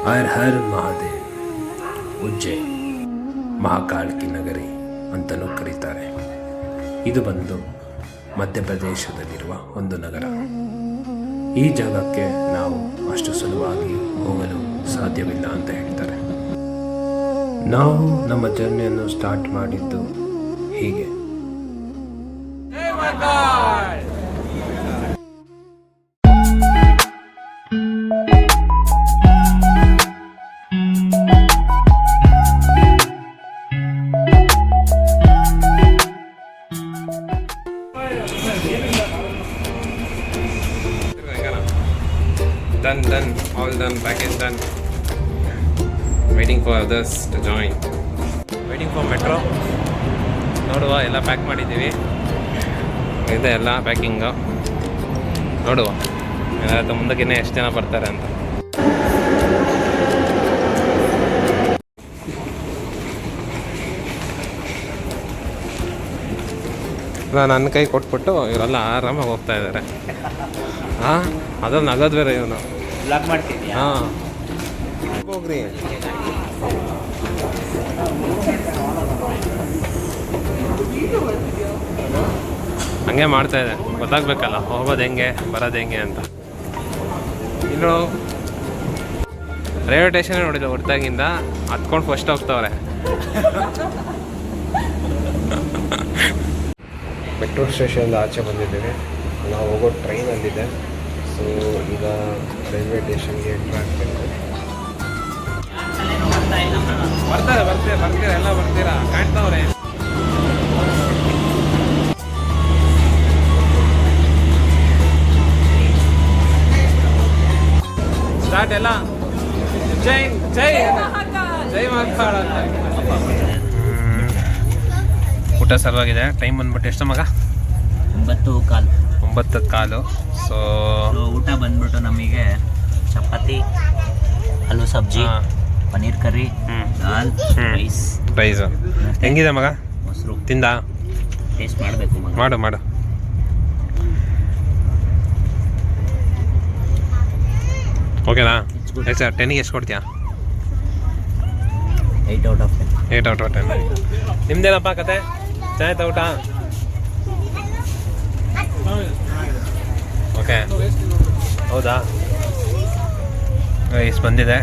ಹರ್ ಹರ್ ಮಹಾದೇವ್, ಉಜ್ಜಯಿನ್ ಮಹಾಕಾಲ್ ಕಿ ನಗರಿ ಅಂತಲೂ ಕರೀತಾರೆ. ಇದು ಬಂದು ಮಧ್ಯಪ್ರದೇಶದಲ್ಲಿರುವ ಒಂದು ನಗರ. ಈ ಜಾಗಕ್ಕೆ ನಾವು ಅಷ್ಟು ಸುಲಭವಾಗಿ ಹೋಗಲು ಸಾಧ್ಯವಿಲ್ಲ ಅಂತ ಹೇಳ್ತಾರೆ. ನಾವು ನಮ್ಮ ಜರ್ನಿಯನ್ನು ಸ್ಟಾರ್ಟ್ ಮಾಡಿದ್ದು ಹೀಗೆ. Done, all done, package done. Waiting for others to join. Waiting for metro. ನೋಡುವ, ಎಲ್ಲ ಪ್ಯಾಕ್ ಮಾಡಿದ್ದೀವಿ. ಇದೆ ಎಲ್ಲ ಪ್ಯಾಕಿಂಗು. ನೋಡುವ ಮುಂದಕ್ಕೆ ಎಷ್ಟು ಜನ ಬರ್ತಾರೆ ಅಂತ. ನನ್ನ ಕೈ ಕೊಟ್ಬಿಟ್ಟು ಇವರೆಲ್ಲ ಆರಾಮಾಗಿ ಹೋಗ್ತಾ ಇದ್ದಾರೆ. ಹಾಂ, ಅದ್ರಲ್ಲಿ ನಗದು ಬೇರೆ ಇವನು. ಹಾಂ, ಹೋಗ್ರಿ. ಹಂಗೆ ಮಾಡ್ತಾ ಇದೆ, ಗೊತ್ತಾಗ್ಬೇಕಲ್ಲ ಹೋಗೋದು ಹೆಂಗೆ ಬರೋದು ಹೆಂಗೆ ಅಂತ. ಇನ್ನು ರೈಲ್ವೆ ಸ್ಟೇಷನ್ ನೋಡಿಲ್ಲ, ಹೊರತಾಗಿಂದ ಹತ್ಕೊಂಡು ಫಸ್ಟ್ ಹೋಗ್ತವ್ರೆ. ಮೆಟ್ರೋ ಸ್ಟೇಷನಿಂದ ಆಚೆ ಬಂದಿದ್ದೀವಿ. ನಾವು ಹೋಗೋ ಟ್ರೈನಲ್ಲಿದೆ. ಸೊ ಈಗ ರೈಲ್ವೆ ಸ್ಟೇಷನ್ಗೆ ಎಂಟ್ರ್ ಆಗಬೇಕು. ಬರ್ತೀರಾ ಎಲ್ಲ ಬರ್ತೀರಾ, ಕಾಣ್ತಾವ್ರೆ. ಸ್ಟಾರ್ಟ್ ಎಲ್ಲ. ಜೈ ಜೈ ಜೈ ಮಹಾಕಾಳ. ಊಟ ಸರ್ವಾಗಿದೆ. ಟೈಮ್ ಬಂದ್ಬಿಟ್ಟು ಎಷ್ಟು ಮಗ? 9:15. ಸೊ ಊಟ ಬಂದ್ಬಿಟ್ಟು ನಮಗೆ ಚಪಾತಿ, ಆಲೂ ಸಬ್ಜಿ, ಪನ್ನೀರ್ ಕರಿ, ದಾಲ್, ರೈಸ್. ಹೆಂಗಿದೆ ಮಗ? ಮೊಸರು ತಿಂದ? ಟೇಸ್ಟ್ ಮಾಡಬೇಕು ಮಗ. ಮಾಡು. ಓಕೆನಾ? ಎಷ್ಟು 10ಗೆ ಎಷ್ಟು ಕೊಡ್ತೀಯಾ? 8 out of 10. 8 out of 10. ನಿಮ್ದೇನಪ್ಪ ಕತೆ? ಚೆನ್ನಾಯ್ತಾ ಊಟ? ಓಕೆ, ಹೌದಾ? ಎಷ್ಟು ಬಂದಿದೆ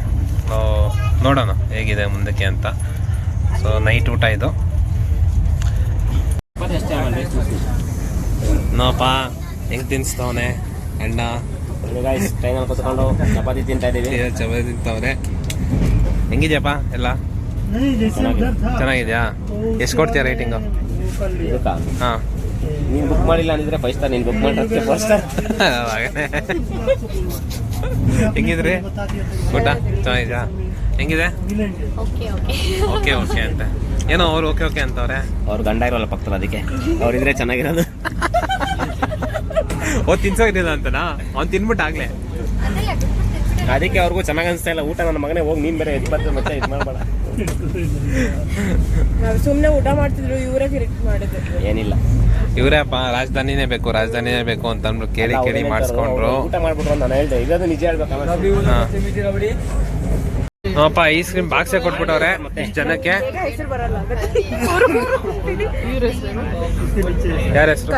ನೋಡೋಣ ಹೇಗಿದೆ ಮುಂದಕ್ಕೆ ಅಂತ. ಸೊ ನೈಟ್ ಊಟ ಇದು. ನೋಪ್ಪ ಹೆಂಗೆ ತಿನ್ನಿಸ್ತವನೆ ಅಣ್ಣ. ಟ್ರೈನಲ್ಲಿ ಕೂತ್ಕೊಂಡು ಚಪಾತಿ ತಿಂತಾ ಇದ್ದೀವಿ. ಚಪಾತಿ ತಿಂತವ್ರೆ. ಹೆಂಗಿದ್ಯಪ್ಪ ಎಲ್ಲ? ಚೆನ್ನಾಗಿದ್ಯಾ? ಎಷ್ಟು ಕೊಡ್ತೀಯ ರೇಟಿಂಗು? ಹಾಂ, ನೀನು ಬುಕ್ ಮಾಡಿಲ್ಲ ಅಂದಿದ್ರೆ 5 ಸ್ಟಾರ್, ನೀನು ಬುಕ್ ಮಾಡಿದ್ರೆ 4 ಸ್ಟಾರ್. ಹೆಂಗಿದ್ರಿ ಊಟ? ಚೆನ್ನಾಗಿದ್ಯಾ? ಹೆಂಗಿದೆ? ಓಕೆ ಅಂತ ಏನೋ ಅವ್ರು ಓಕೆ ಅಂತವ್ರೆ. ಅವ್ರು ಗಂಡ ಇರೋಲ್ಲ ಪಕ್ಕದಲ್ಲಿ, ಅದಕ್ಕೆ ಅವ್ರಿದ್ರೆ ಚೆನ್ನಾಗಿರೋದು. ತಿನ್ಸೋಗಿಲ್ಲ ಅಂತನಾ? ಅವ್ನು ತಿನ್ಬಿಟ್ಟು ಆಗ್ಲೇ ಅದಕ್ಕೆ ಅವ್ರಿಗೂ ಚೆನ್ನಾಗಿ ಅನಿಸ್ತಾ ಇಲ್ಲ ಊಟ. ನನ್ನ ಮಗನೇ ಹೋಗಿ ನೀನು ಬೇರೆ ಎದ್ದು ಮತ್ತೆ ಇದು ಮಾಡಬೇಡ. ಸುಮ್ಮನೆ ಊಟ ಮಾಡ್ತಿದ್ರು, ಇವರೇ ಕಿರಿಕ್ ಮಾಡಿದ್ರು. ಏನಿಲ್ಲ, ಇವರೇ ರಾಜಧಾನಿನೇ ಬೇಕು ಅಂತ ಅಂದ್ಬಿಟ್ಟು ಕೇಳಿ ಮಾಡಿಸ್ಕೊಂಡ್ರು. ಊಟ ಮಾಡ್ಬಿಟ್ರು ನಾನು ಹೇಳ್ದೆ. ಇದದು ನಿಜ ಹೇಳ್ಬೇಕು. ಅಪ್ಪ ಐಸ್ ಕ್ರೀಮ್ ಬಾಕ್ಸೇ ಕೊಟ್ಬಿಟ್ಟವ್ರೆ ಇಷ್ಟು ಜನಕ್ಕೆ. ಯಾರ ಹೆಸರು?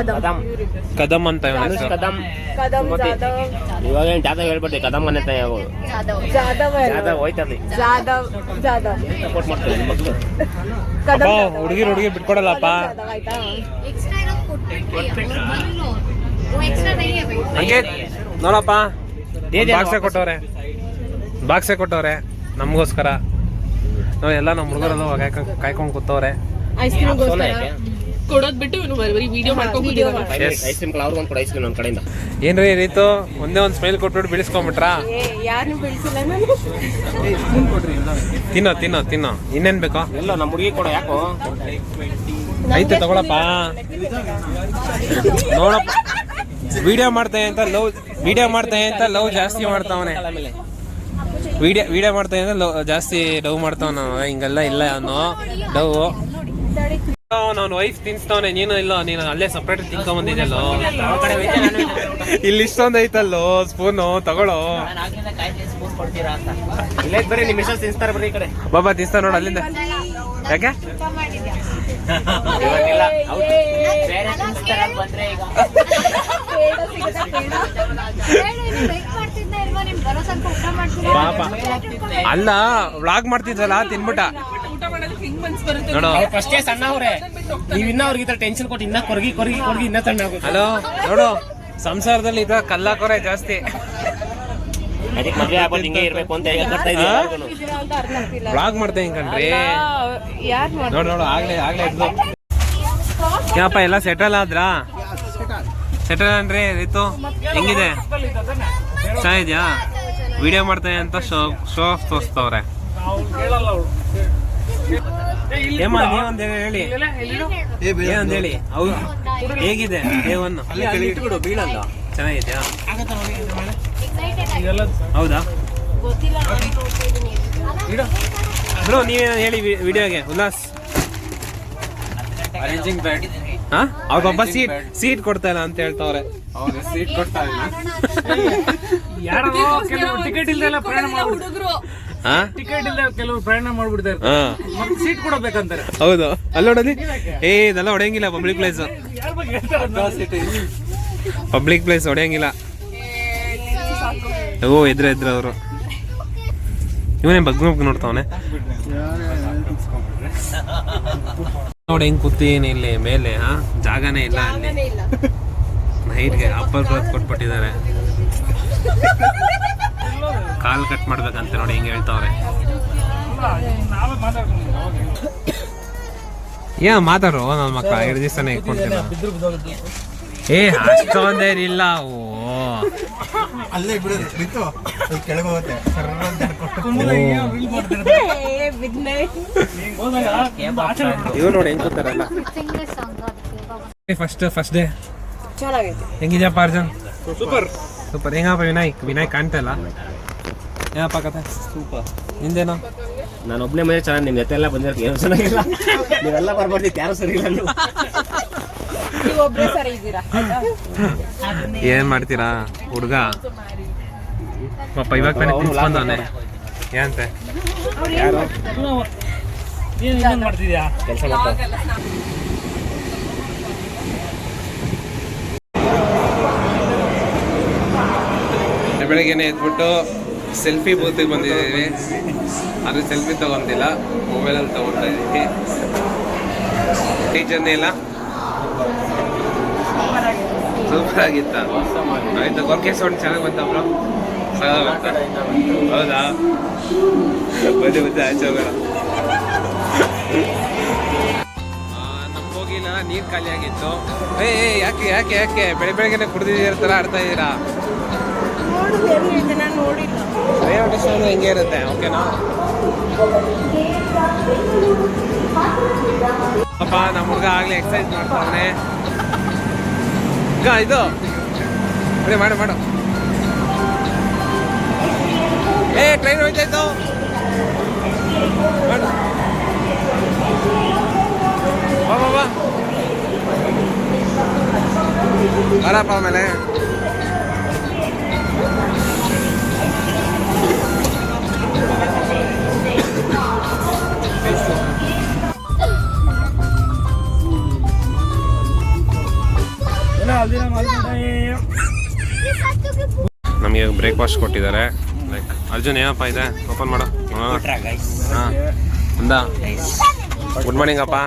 ಕದಮ್ ಅಂತ. ಇವಾಗ ಜಾದವ್ ಹೇಳ್ಬಿಡ್ತೀವಿ, ಕದಮ್ ಅನ್ನೇ ತಗೋದು. ಸಪೋರ್ಟ್ ಮಾಡ್ತೀವಿ ಮಕ್ಕಳು. ಹುಡುಗಿ ಬಿಟ್ಕೊಡಲ್ಲಪ್ಪ. ಹಂಗೆ ನೋಡಪ್ಪ, ಬಾಕ್ಸೇ ಕೊಟ್ಟವ್ರೆ ನಮಗೋಸ್ಕರ. ಎಲ್ಲ ನಮ್ಮ ಹುಡುಗರೆಲ್ಲ ಕಾಯ್ಕೊಂಡು ಕೂತವ್ರೆ. ಐಸ್ ಕ್ರೀಮ್ ಕೊಡೋದ್ ಬಿಟ್ಟು ವಿಡಿಯೋ ಮಾಡ್ಕೊಂಡು ಐಸ್ ಕ್ರೀಮ್ ಅವ್ರಿಗೆ ಒಂದು ಕೊಡ ಐಸ್ ಕ್ರೀಮ್ ನನ್ನ ಕಡೆಯಿಂದ. ಏನ್ರಿ ರೀತು ಒಂದೇ ಒಂದು ಸ್ಮೈಲ್ ಕೊಟ್ಬಿಟ್ಟು ಬಿಡಿಸ್ಕೊಂಬಿಟ್ರಾ? ಯಾರು ಬೆಳೆಸಿಲ್ಲ ನಾನು. ತಿನ್ನೋ ಇನ್ನೇನ್ ಬೇಕೋ? ಎಲ್ಲ ನಮ್ಮ ಹುಡುಗಿ ಕೊಡ. ಯಾಕೋ ಐತೆ ತಗೊಳಪ್ಪ. ನೋಡಪ್ಪ, ವಿಡಿಯೋ ಮಾಡ್ತೇನೆ ಅಂತ ಲವ್ ಜಾಸ್ತಿ ಮಾಡ್ತಾವನೆ. ವಿಡಿಯೋ ಮಾಡ್ತಾ ಇದ್ರೆ ಜಾಸ್ತಿ ಲವ್ ಮಾಡ್ತಾವ. ಹಿಂಗೆಲ್ಲ ಇಲ್ಲ ಅವನು ಲವ್. ನಾನು ವೈಫ್ ತಿನ್ಸ್ತಾವನೆ, ನೀನು ಅಲ್ಲೇ ಸಪ್ರೇಟ್ ತಿನ್ಕೊಂಡ್ ಬಂದಿದ್ದಲ್ಲೋ. ಇಲ್ಲಿ ಇಷ್ಟೊಂದು ಐತಲ್ಲೋ ಸ್ಪೂನು, ತಗೊಳ್ಳೋ. ಇಲ್ಲೇ ಬರ್ರಿ ನಿಮ್ಮ ಮಿಸಸ್ ತಿನ್ಸ್ತಾರೆ ಬರ್ರಿ ಈ ಕಡೆ. ಬಾಬಾ ತಿನ್ಸ್ತಾ ನೋಡು ಅಲ್ಲಿಂದ. ಯಾಕೆ ಇವತ್ತಿಲ್ಲ ಔಟ್. ಪಾಪ ಅಲ್ಲ ವ್ಲಾಗ್ ಮಾಡ್ತಿದ್ರಲ್ಲ ತಿನ್ಬಿಟ್ಟ ಊಟ ಮಾಡೋದಕ್ಕೆ ಹಿಂಗ್ ಮನ್ಸ್ ಬರುತ್ತೆ ನೋಡು. ಅವ್ರು ಫಸ್ಟೇ ಸಣ್ಣ ಅವ್ರೆ, ನೀವ್ ಇನ್ನ ಅವ್ರಿಗೆ ಈ ತರ ಟೆನ್ಷನ್ ಕೊಟ್ಟು ಇನ್ನ ಕೊರ್ಗಿ ಕೊರ್ಗಿ ಕೊರ್ಗಿ ಇನ್ನ ಸಣ್ಣ ಆಗುತ್ತೆ. ಹಲೋ ನೋಡು, ಸಂಸಾರದಲ್ಲಿ ಇದ ಕಲ್ಲಾಕೋರೆ ಜಾಸ್ತಿ. ಅದಕ್ಕೆ ಮದ್ವೆ ಆಗ್ಬೋದು ಹಿಂಗೆ ಇರ್ಬೇಕು ಅಂತ ಹೇಗೆ ಕೊಡ್ತಾ ಇದೀವಿ ಎಲ್ಲರಿಗೂನು. ಅಂತ ಅರ್ಥ ಆಗ್ತಿಲ್ಲ. ವ್ಲಾಗ್ ಮಾಡ್ತಾ ಹಿಂಗನ್ರಿ. ಯಾರ್ ನೋಡು ನೋಡು ಆಗ್ಲೇ ಇದ್ದು ಯಾಪ ಎಲ್ಲ ಸೆಟಲ್ ಆದ್ರಾ? ಸೆಟಲ್ ಅನ್ರಿ ರಿತು ಹೆಂಗಿದೆ? ಚೆನ್ನಾಗಿದ್ಯಾ? ವಿಡಿಯೋ ಮಾಡ್ತೇನೆ ಅಂತ ಶೋ ಆಫ್ ತೋರಿಸ್ತವ್ರೆ. ಏಮ್ಮ ನೀವೊಂದ್ ಹೇಳಿ, ಏನಂತ ಹೇಳಿ. ಹೌದು ಹೇಗಿದೆ ದೇವನ್ನ? ಬೀಳಲ್ಲ. ಚೆನ್ನಾಗಿದ್ಯಾ? ಹೌದಾ ಬ್ರೋ, ನೀವೇನು ಹೇಳಿ ವಿಡಿಯೋಗೆ ಉಲ್ಲಾಸ್? Arranging bed. ಹಾ ಅವ್ರ ಪಾಪ ಸೀಟ್ ಕೊಡ್ತಾ ಇಲ್ಲ ಅಂತ ಹೇಳ್ತಾವ್ರೆ. ಸೀಟ್ ಕೊಡ್ತಾ ಇಲ್ಲ. ಟಿಕೆಟ್ ಇಲ್ದೆಲ್ಲ ಪ್ರಯಾಣ ಹುಡುಗರು ಹಾ ಟಿಕೆಟ್ ಇಲ್ದೆ ಕೆಲವರು ಪ್ರಯಾಣ ಮಾಡ್ಬಿಡ್ತಾರೆ. ಹಾ ಮತ್ತೆ ಸೀಟ್ ಕೊಡಬೇಕಂತಾರೆ. ಹೌದು ಅಲ್ಲಿ ನೋಡಲಿ. ಇದೆಲ್ಲ ಹೊಡೆಯಂಗಿಲ್ಲ. Public place ಹೊಡೆಯಂಗಿಲ್ಲ. ಓ ಎದ್ರ ಅವರು ಇವನೇ ಬಗ್ ನೋಡ್ತಾವನೆ. ನೋಡಿ ಹೆಂಗ್ ಕೂತೀನಿ ಇಲ್ಲಿ ಮೇಲೆ. ಹಾ ಜಾಗನೇ ಇಲ್ಲ ಅಲ್ಲಿ. ನೈಟ್ಗೆ ಅಪ್ಪರ್ ಕ್ಲಾತ್ ಕೊಟ್ಬಿಟ್ಟಿದ್ದಾರೆ. ಕಾಲ್ ಕಟ್ ಮಾಡ್ಬೇಕಂತ ನೋಡಿ ಹಿಂಗೆ ಹೇಳ್ತಾವ್ರೆ. ಮಾತಾಡೋ ನನ್ನ ಮಕ್ಕಳ 2 ದಿವಸನೇ ಇಟ್ಕೊಂತಿಲ್ಲ. ಅಷ್ಟೊಂದೇನಿಲ್ಲ. ಓ ಅಲ್ಲೇ ಬಿಡು ಕೆಳಗೆ ಹೋಗುತ್ತೆ. ಇವ್ ನೋಡಿ ಹೆಂಗ್ ಕೂತಾರಲ್ಲ. ಫಸ್ಟ್ ಡೇ ಹೆಂಗಿದ್ಯಪ್ಪ ಅರ್ಜುನ್? ಸೂಪರ್. ಹೆಂಗಪ್ಪ ವಿನಾಯಕ್ ಕಾಣ್ತಾ ಇಲ್ಲ. ಏನಪ್ಪ ಕತೆ? ಸೂಪರ್. ನಿಂದೇನೋ? ನಾನು ಒಬ್ಬನೇ ಮನೆ ಚೆನ್ನಾಗಿ, ನಿಮ್ ಜೊತೆ ಎಲ್ಲ ಬಂದಿರೋದು ಏನು ಚೆನ್ನಾಗಿಲ್ಲ. ನೀವೆಲ್ಲ ಬರ್ಬಾರ್ದಿತ್ತು, ಯಾರು ಸರಿ ಇಲ್ಲ ನೀವು. ಒಬ್ರೇ ಸರಿ ಇದ್ದೀರಾ. ಏನ್ ಮಾಡ್ತೀರಾ ಹುಡುಗ ಪಾಪ ಇವಾಗ ತಾನೇ ತಿನ್ಸ್ಕೊಂಡವನೆ. ಏನಂತೆ ಯಾರು ಏನ್ ಮಾಡ್ತಿದ್ಯಾ? ಕೆಲಸ ಮಾಡ್ತಾರೆ. ಬೆಳಗ್ಗೆನೆ ಎದ್ಬಿಟ್ಟು ಸೆಲ್ಫಿ ಬೂತಿಗೆ ಬಂದಿದ್ದೀವಿ. ಅದು ಸೆಲ್ಫಿ ತಗೊಂಡಿಲ್ಲ, ಮೊಬೈಲಲ್ಲಿ ತಗೊಳ್ತಾ ಇದ್ದೀವಿ. ಟೀಚರ್ನೇ ಇಲ್ಲ. ಸೂಪರ್ ಆಗಿತ್ತ? ಆಯ್ತು. ಗೊರ್ಕೆ ಸೌಂಡ್ ಚೆನ್ನಾಗಿ ಬಂತ ಬ್ರೋ? ಹೌದಾ? ಬದ್ದೆ ಆಚೆ ಹೋಗೋಣ. ನಮ್ಗೋಗಿಲ್ಲ, ನೀರು ಖಾಲಿ ಆಗಿತ್ತು. ಯಾಕೆ ಬೆಳಗ್ಗೆನೆ ಕುಡ್ದಿದ್ದೀರ ಥರ ಆಡ್ತಾ ಇದ್ದೀರಾ? ಹೆಂಗೆ ಇರುತ್ತೆ? ಓಕೆನಾ? ಪಾಪ ನಮ್ಮ ಹುಡುಗ ಆಗ್ಲೇ ಎಕ್ಸರ್ಸೈಸ್ ಮಾಡ್ತಾವನೆ. ಇದು ಮಾಡು. ಟ್ರೈನ್ ಹೋಯ್ತಾಯ್ತು. ಮಾಡು. ಬಾ ಬರಪ್ಪ ಆಮೇಲೆ. ನಮಗೆ ಬ್ರೇಕ್ಫಾಸ್ಟ್ ಕೊಟ್ಟಿದ್ದಾರೆ. ಲೈಕ್ ಅರ್ಜುನ್ ಏನಪ್ಪ ಇದೆ? ಓಪನ್ ಮಾಡು. ಹಾಂ ಒಂದಾ. ಗುಡ್ ಮಾರ್ನಿಂಗ್ ಅಪ್ಪ.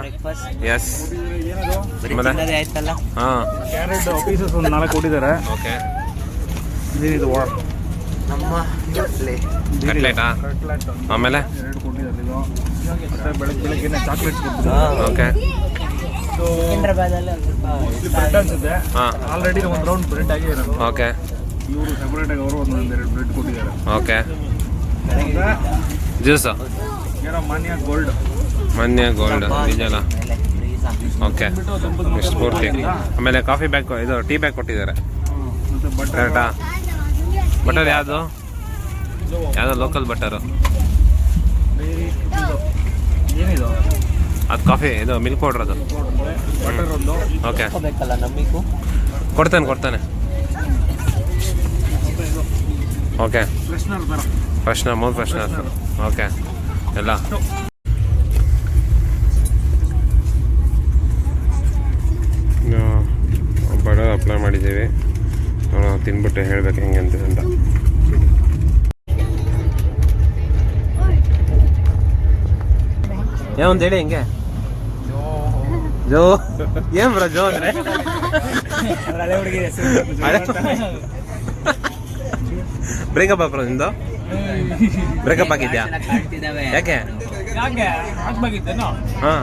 ಎಸ್ ಹಾಂ ಕ್ಯಾರೆಟ್ ಪೀಸಸ್ ಒಂದು 4 ಕೊಟ್ಟಿದ್ದಾರೆ. ಓಕೆ. ಇದೇನಿದು ಕಟ್ಲೆಟಾ? ಆಮೇಲೆ 2 ಕೊಟ್ಟಿದ್ದಾರೆ. ಇದು ಮತ್ತೆ ಬೆಳಗ್ಗೆ ಚಾಕ್ಲೇಟ್ಸ್ ಕೊಟ್ಟಿದ್ದಾರೆ. ಓಕೆ. ಬ್ರೆಡ್ ಅನ್ಸುತ್ತೆ. ಹಾಂ ಆಲ್ರೆಡಿ ಒಂದು ರೌಂಡ್ ಬ್ರೆಡ್ ಆಗಿ ಇರೋದು. ಓಕೆ. ಇವರು ಸೆಪರೇಟ್ ಆಗಿ ಅವರು ಒಂದೊಂದು 2 ಬ್ರೆಡ್ ಕೊಟ್ಟಿದ್ದಾರೆ. ಓಕೆ. ಜ್ಯೂಸು ಏನೋ ಮಾನ್ಯ ಗೋಲ್ಡ್ ಇದೆಯಲ್ಲ. ಓಕೆ. ಎಷ್ಟು ಪೂರ್ತಿ. ಆಮೇಲೆ ಕಾಫಿ ಬ್ಯಾಗ್, ಇದು ಟೀ ಬ್ಯಾಗ್ ಕೊಟ್ಟಿದ್ದಾರೆ. ಮತ್ತೆ ಕರೆಕ್ಟಾ? ಬಟರ್ ಯಾವುದು ಲೋಕಲ್ ಬಟರು? ಏನಿದು? ಅದು ಕಾಫಿ, ಇದು ಮಿಲ್ಕ್ ಪೌಡ್ರ್ ಅದು. ಬಟರ್ ಒಂದು. ಓಕೆ. ಕೊಡ್ತಾನೆ. ಓಕೆ. ಫ್ರೆಶ್ನರ್ ಥರ. ಪ್ರಶ್ನೆ 3 ಪ್ರಶ್ನೆ ಆಯ್ತು. ಓಕೆ ಎಲ್ಲ ಬಡ ಅಪ್ಲೈ ಮಾಡಿದ್ದೀವಿ. ನೋಡೋಣ ತಿನ್ಬಿಟ್ಟು ಹೇಳ್ಬೇಕು ಹೆಂಗೆ ಅಂತ ಒಂದು ಹೇಳಿ ಹೆಂಗೆ ಜೋ ಏನ್ ಬ್ರೋ ಜೋ ಅಂದ್ರೆ ಬ್ರೇಕಪ್ ಬ್ರೋ ನಿಂದು ಬ್ರೇಕಪ್ ಆಗಿದ್ಯಾ ಯಾಕೆ ಹಾ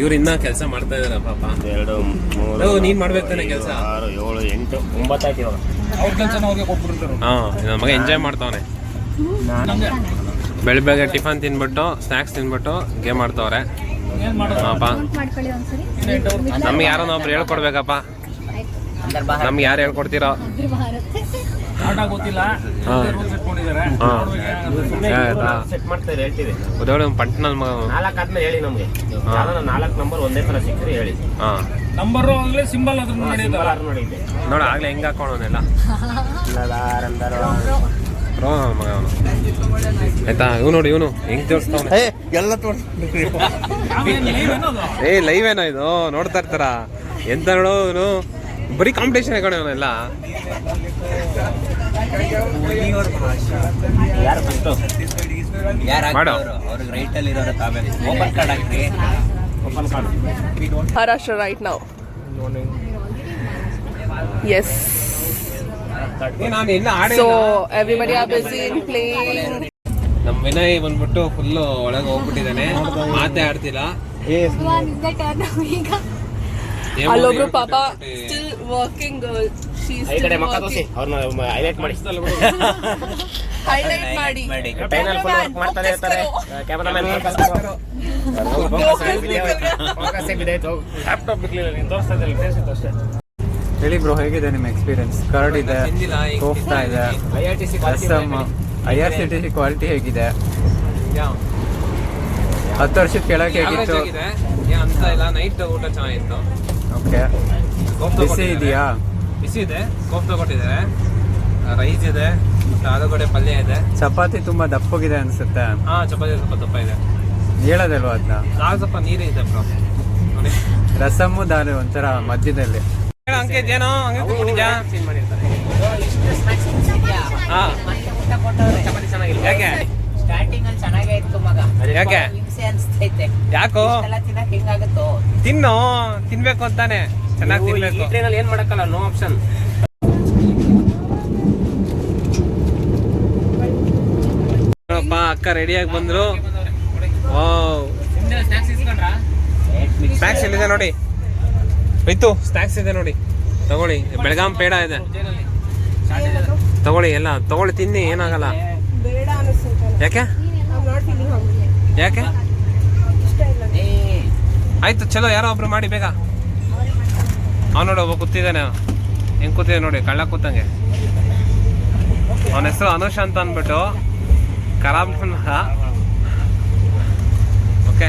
ಇವ್ರು ಇನ್ನ ಕೆಲಸ ಮಾಡ್ತಾ ಇದಾರ ಪಾಪ. 2 3 ನೀನ್ ಮಾಡ್ಬೇಕು ತಾನೆ ಕೆಲಸ. 6 7 8 9 ಆಯ್ತು ಇವಾಗ. ಅವ್ರ ಕೆಲಸನ ಅವ್ರಿಗೆ ಕೊಟ್ಬಿಡ್ತಾರೆ. ಹಾ ನನ್ನ ಮಗ ಎಂಜಾಯ್ ಮಾಡ್ತಾವನೆ. ಬೆಳಿಗ್ಗೆ ಟಿಫನ್ ತಿನ್ಬಿಟ್ಟು ಸ್ನಾಕ್ಸ್ ತಿನ್ಬಿಟ್ಟು ಗೇಮ್ ಆಡ್ತವ್ರೆ ಪಾಪ. ನಮ್ಗೆ ಯಾರೋ ಒಬ್ರು ಹೇಳ್ಕೊಡ್ಬೇಕಪ್ಪ. ನಮ್ಗೆ ಯಾರು ಹೇಳ್ಕೊಡ್ತೀರೋ ಆಟ ಗೊತ್ತಿಲ್ಲ. ಸೆಟ್ ಮಾಡ್ತಾರೆ ಹೇಳ್ತೀವಿ. ಉದೋಳಿ ಪಂಟ್ನಲ್ಲಿ ಮಗ 4 ಆದ್ಮೇಲೆ ಹೇಳಿ ನಮ್ಗೆ. 4 ನಂಬರ್ ಒಂದೇ ತರ ಸಿಕ್ಕಿದ್ರೆ ಹೇಳಿ. ಹಾ ನಂಬರು ಆಗ್ಲೇ ಸಿಂಬಲ್ ಅದ್ರ ನೋಡಿದ್ದೆ ನೋಡ ಆಗ್ಲೇ ಹೆಂಗ್ ಹಾಕೋಣನೆಲ್ಲ ರೋ ಮಗ ಅವನು ಆಯ್ತಾ. ಇವ್ ನೋಡಿ ಇವನು ಹೆಂಗ್ ತೋರಿಸ್ತಾವನೆ. ಎಲ್ಲ ಏ ಲೈವ್ ಏನೋ ಇದು ನೋಡ್ತಾ ಇರ್ತಾರ ಎಂತ ನೋಡೋ ಇವನು ಬರೀ ಕಾಂಪಿಟೇಷನ್ ಕಡೆ ಅವನೆಲ್ಲ. ಮಾಡೋ Maharashtra right now. Yes. ನಾನು ಎಲ್ಲ ಆಡಿ So everybody are busy in playing. ನಮ್ ವಿನಯ್ ಬಂದ್ಬಿಟ್ಟು ಫುಲ್ಲು ಒಳಗೆ ಹೋಗ್ಬಿಟ್ಟಿದ್ದಾನೆ, ಮಾತೇ ಆಡ್ತಿಲ್ಲ. Alogru Papa still working. She's ಈ ಕಡೆ still ಮಕ್ಕ ತೋರಿಸಿ working. ಅವ್ರನ್ನ ಹೈಲೈಟ್ ಮಾಡಿ. Highlight ಮಾಡಿ. ಟೈನಲ್ಲಿ ಫುಲ್ ವರ್ಕ್ ಮಾಡ್ತಾನೆ ಇರ್ತಾರೆ. ಕ್ಯಾಮರಾಮನ್ ಲ್ಯಾಪ್ಟಾಪ್ ಬಿಡ್ಲಿಲ್ಲ ನೀನು ತೋರಿಸ್ತಾ ಇದ್ದಲ್ಲಿ ಫೇಸ್ ಇತ್ತು ಅಷ್ಟೇ. ಹೇಳಿ ಬ್ರೋ, ಹೇಗಿದೆ ನಿಮ್ಮ ಎಕ್ಸ್ಪೀರಿಯನ್ಸ್? ಕರ್ಡ್ ಇದೆ, ಕೋಫ್ತಾ ಇದೆ, ರಸಮ್, IRCTC ಕ್ವಾಲಿಟಿ ಹೇಗಿದೆ? 10 ವರ್ಷದ ಕೆಳಗೆ ಹೇಗಿತ್ತು? ಅಂತ ಇಲ್ಲ, ನೈಟ್ ಊಟ ಚೆನ್ನಾಗಿತ್ತು. ಓಕೆ, ಬಿಸಿ ಇದೆಯಾ? ಬಿಸಿ ಇದೆ, ಕೋಫ್ತಾ ಕೊಟ್ಟಿದ್ದಾರೆ, ರೈಸ್ ಇದೆ, ಆಲೂಗಡ್ಡೆ ಪಲ್ಯ ಇದೆ. ಚಪಾತಿ ತುಂಬಾ ದಪ್ಪಗಿದೆ ಅನ್ಸುತ್ತೆ. ಹಾ, ಚಪಾತಿ ಸ್ವಲ್ಪ ದಪ್ಪ ಇದೆ. ಹೇಳೋದಲ್ವಾ ಅದನ್ನ? ದಾಲ್ ಸ್ವಲ್ಪ ನೀರೇ ಇದೆ ಬ್ರೋ. ನೋಡಿ ರಸಮ್ಮು ದಾಲ್ ಒಂಥರ ಮಧ್ಯದಲ್ಲಿ. ಅಂಕಿತ್ ಏನೋ ಹಂಗೆ ಕೂತ್ಕೊಂಡಿದ್ಯಾ? ಹಾ, ಚಪಾತಿ ಚೆನ್ನಾಗಿಲ್ಲ. ಯಾಕೆ ಸ್ಟಾರ್ಟಿಂಗ್ ಅಲ್ಲಿ ಚೆನ್ನಾಗೇ ಇತ್ತು ಮಗ. ಯಾಕೆ? ಹಿಂಸೆ ಅನ್ಸ್ತೈತೆ. ಯಾಕೋ ಎಲ್ಲ ತಿನ್ನಕ್ ಹಿಂಗಾಗುತ್ತೋ? ತಿನ್ನು, ತಿನ್ಬೇಕು ಅಂತಾನೆ, ಚೆನ್ನಾಗಿ ತಿನ್ಬೇಕು. ಟ್ರೈನಲ್ಲಿ ಏನ್ ಮಾಡಕ್ಕಲ್ಲ, ನೋ ಆಪ್ಷನ್. ನೋಡಪ್ಪ, ಅಕ್ಕ ರೆಡಿಯಾಗಿ ಬಂದ್ರು. ಸ್ನಾಕ್ಸ್ ಎಲ್ಲಿದೆ ನೋಡಿ, ಇತ್ತು ಸ್ನಾಕ್ಸ್ ಇದೆ ನೋಡಿ, ತಗೊಳ್ಳಿ. ಬೆಳಗಾಂ ಪೇಡ ಇದೆ, ತಗೊಳ್ಳಿ, ಎಲ್ಲ ತಗೊಳ್ಳಿ, ತಿನ್ನಿ, ಏನಾಗಲ್ಲ. ಯಾಕೆ ಯಾಕೆ ಆಯ್ತು, ಚಲೋ, ಯಾರೋ ಒಬ್ರು ಮಾಡಿ ಬೇಗ. ಅವ್ನು ನೋಡಿ ಒಬ್ಬ ಕೂತಿದ್ದಾನೆ, ಹೆಂಗ್ ಕೂತಿದೆ ನೋಡಿ, ಕಳ್ಳ ಕೂತಂಗೆ. ಅವನ ಹೆಸರು ಅನುಷ್ ಅಂತ ಅಂದ್ಬಿಟ್ಟು, ಖರಾಬ್. ಓಕೆ,